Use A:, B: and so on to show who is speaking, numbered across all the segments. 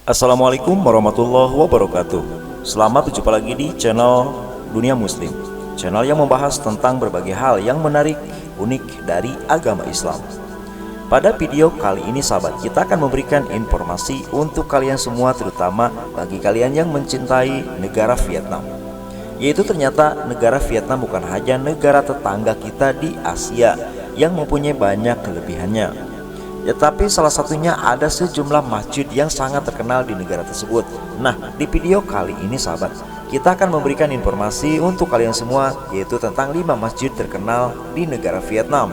A: Assalamualaikum warahmatullahi wabarakatuh. Selamat berjumpa lagi di channel Dunia Muslim, channel yang membahas tentang berbagai hal yang menarik, unik dari agama Islam. Pada video kali ini sahabat, kita akan memberikan informasi untuk kalian semua, terutama bagi kalian yang mencintai negara Vietnam. Yaitu ternyata negara Vietnam bukan hanya negara tetangga kita di Asia yang mempunyai banyak kelebihannya, ya, tapi salah satunya ada sejumlah masjid yang sangat terkenal di negara tersebut. Nah, di video kali ini sahabat, kita akan memberikan informasi untuk kalian semua, yaitu tentang 5 masjid terkenal di negara Vietnam.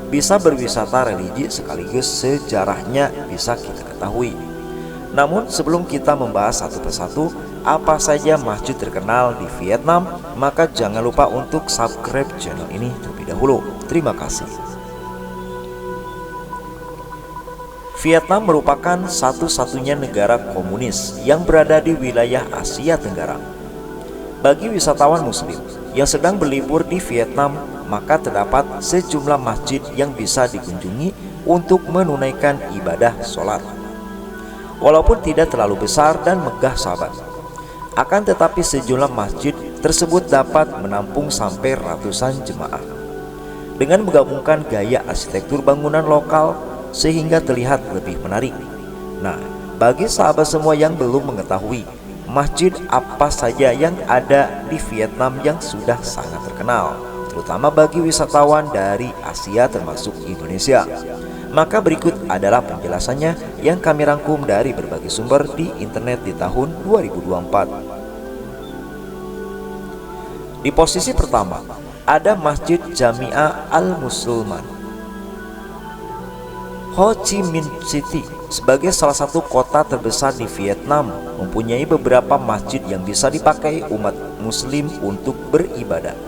A: Bisa berwisata religi sekaligus sejarahnya bisa kita ketahui. Namun sebelum kita membahas satu persatu apa saja masjid terkenal di Vietnam, maka jangan lupa untuk subscribe channel ini terlebih dahulu. Terima kasih. Vietnam merupakan satu-satunya negara komunis yang berada di wilayah Asia Tenggara. Bagi wisatawan muslim yang sedang berlibur di Vietnam, maka terdapat sejumlah masjid yang bisa dikunjungi untuk menunaikan ibadah sholat. Walaupun tidak terlalu besar dan megah sahabat, akan tetapi sejumlah masjid tersebut dapat menampung sampai ratusan jemaah. Dengan menggabungkan gaya arsitektur bangunan lokal sehingga terlihat lebih menarik. Nah, bagi sahabat semua yang belum mengetahui masjid apa saja yang ada di Vietnam yang sudah sangat terkenal, terutama bagi wisatawan dari Asia termasuk Indonesia, maka berikut adalah penjelasannya yang kami rangkum dari berbagai sumber di internet di tahun 2024. Di posisi pertama ada Masjid Jamiah Al-Musliman, Ho Chi Minh City. Sebagai salah satu kota terbesar di Vietnam, mempunyai beberapa masjid yang bisa dipakai umat muslim untuk beribadah.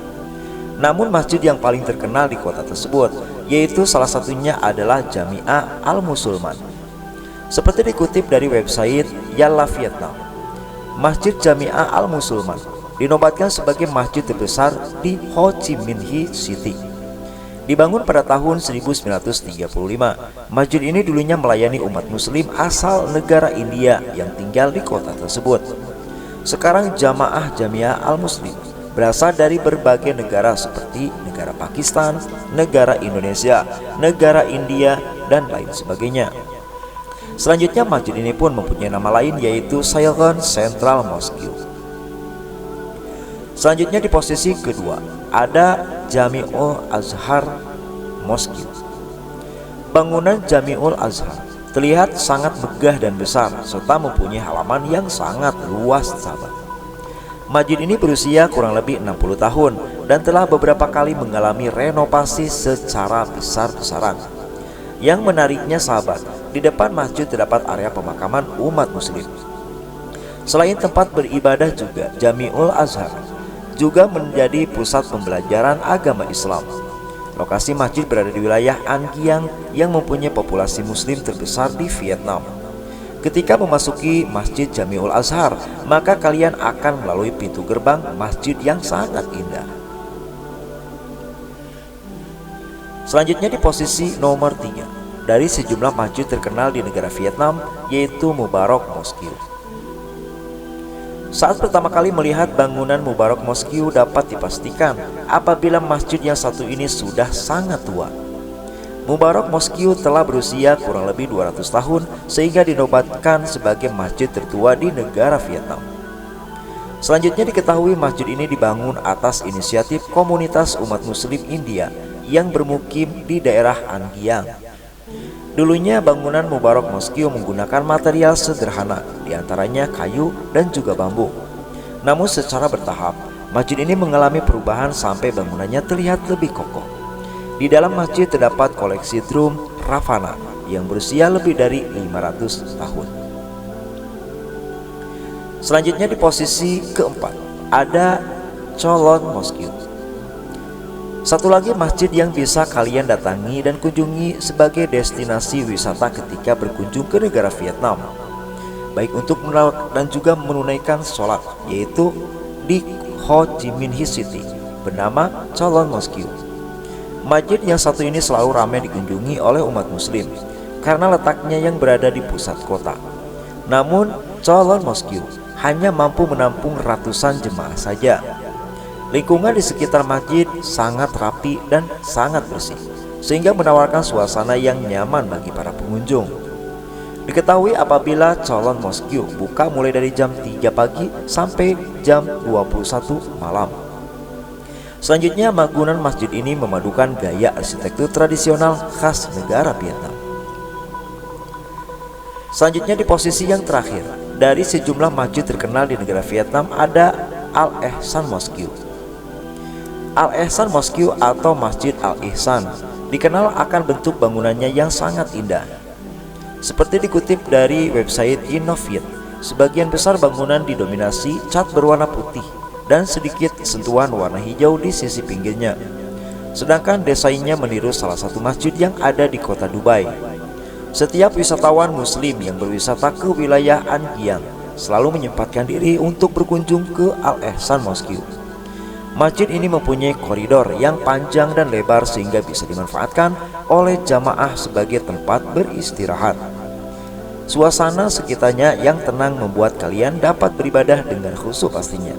A: Namun masjid yang paling terkenal di kota tersebut, yaitu salah satunya adalah Jamiah Al-Musliman. Seperti dikutip dari website Yalla Vietnam, Masjid Jamiah Al-Musliman dinobatkan sebagai masjid terbesar di Ho Chi Minh City. Dibangun pada tahun 1935, masjid ini dulunya melayani umat muslim asal negara India yang tinggal di kota tersebut. Sekarang jamaah Jamiah Al-Muslim berasal dari berbagai negara seperti negara Pakistan, negara Indonesia, negara India, dan lain sebagainya. Selanjutnya masjid ini pun mempunyai nama lain, yaitu Saigon Central Mosque. Selanjutnya di posisi kedua ada Jami'ul Azhar Mosque. Bangunan Jami'ul Azhar terlihat sangat megah dan besar serta mempunyai halaman yang sangat luas sahabat. Masjid ini berusia kurang lebih 60 tahun dan telah beberapa kali mengalami renovasi secara besar-besaran. Yang menariknya sahabat, di depan masjid terdapat area pemakaman umat muslim. Selain tempat beribadah juga, Jami'ul Azhar juga menjadi pusat pembelajaran agama Islam. Lokasi masjid berada di wilayah An Giang yang mempunyai populasi muslim terbesar di Vietnam. Ketika memasuki Masjid Jami'ul Azhar, maka kalian akan melalui pintu gerbang masjid yang sangat indah. Selanjutnya di posisi nomor 3 dari sejumlah masjid terkenal di negara Vietnam, yaitu Mubarak Mosque. Saat pertama kali melihat bangunan Mubarak Mosque, dapat dipastikan apabila masjid yang satu ini sudah sangat tua. Mubarak Mosque telah berusia kurang lebih 200 tahun sehingga dinobatkan sebagai masjid tertua di negara Vietnam. Selanjutnya diketahui masjid ini dibangun atas inisiatif komunitas umat muslim India yang bermukim di daerah An Giang. Dulunya bangunan Mubarak Mosque menggunakan material sederhana, diantaranya kayu dan juga bambu. Namun secara bertahap, masjid ini mengalami perubahan sampai bangunannya terlihat lebih kokoh. Di dalam masjid terdapat koleksi drum Ravana yang berusia lebih dari 500 tahun. Selanjutnya di posisi keempat ada Cholon Mosque. Satu lagi masjid yang bisa kalian datangi dan kunjungi sebagai destinasi wisata ketika berkunjung ke negara Vietnam, baik untuk dan juga menunaikan sholat, yaitu di Ho Chi Minh City, bernama Cholon Mosque. Masjid yang satu ini selalu ramai dikunjungi oleh umat muslim karena letaknya yang berada di pusat kota. Namun Cholon Mosque hanya mampu menampung ratusan jemaah saja. Lingkungan di sekitar masjid sangat rapi dan sangat bersih, sehingga menawarkan suasana yang nyaman bagi para pengunjung. Diketahui apabila Cholon Mosque buka mulai dari jam 3 pagi sampai jam 21 malam. Selanjutnya, bangunan masjid ini memadukan gaya arsitektur tradisional khas negara Vietnam. Selanjutnya, di posisi yang terakhir dari sejumlah masjid terkenal di negara Vietnam ada Al Ihsan Mosque. Al Ihsan Mosque atau Masjid Al Ihsan dikenal akan bentuk bangunannya yang sangat indah. Seperti dikutip dari website Innoviet, sebagian besar bangunan didominasi cat berwarna putih dan sedikit sentuhan warna hijau di sisi pinggirnya. Sedangkan desainnya meniru salah satu masjid yang ada di kota Dubai. Setiap wisatawan muslim yang berwisata ke wilayah An Giang selalu menyempatkan diri untuk berkunjung ke Al Ihsan Mosque. Masjid ini mempunyai koridor yang panjang dan lebar sehingga bisa dimanfaatkan oleh jamaah sebagai tempat beristirahat. Suasana sekitarnya yang tenang membuat kalian dapat beribadah dengan khusyuk pastinya.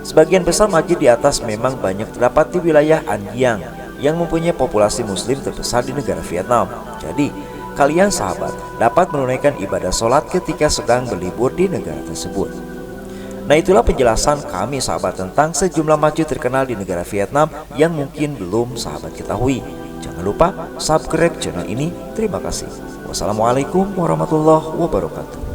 A: Sebagian besar masjid di atas memang banyak terdapat di wilayah An Giang yang mempunyai populasi muslim terbesar di negara Vietnam. Jadi, kalian sahabat dapat menunaikan ibadah sholat ketika sedang berlibur di negara tersebut. Nah, itulah penjelasan kami sahabat tentang sejumlah masjid terkenal di negara Vietnam yang mungkin belum sahabat ketahui. Jangan lupa subscribe channel ini. Terima kasih. Wassalamualaikum warahmatullahi wabarakatuh.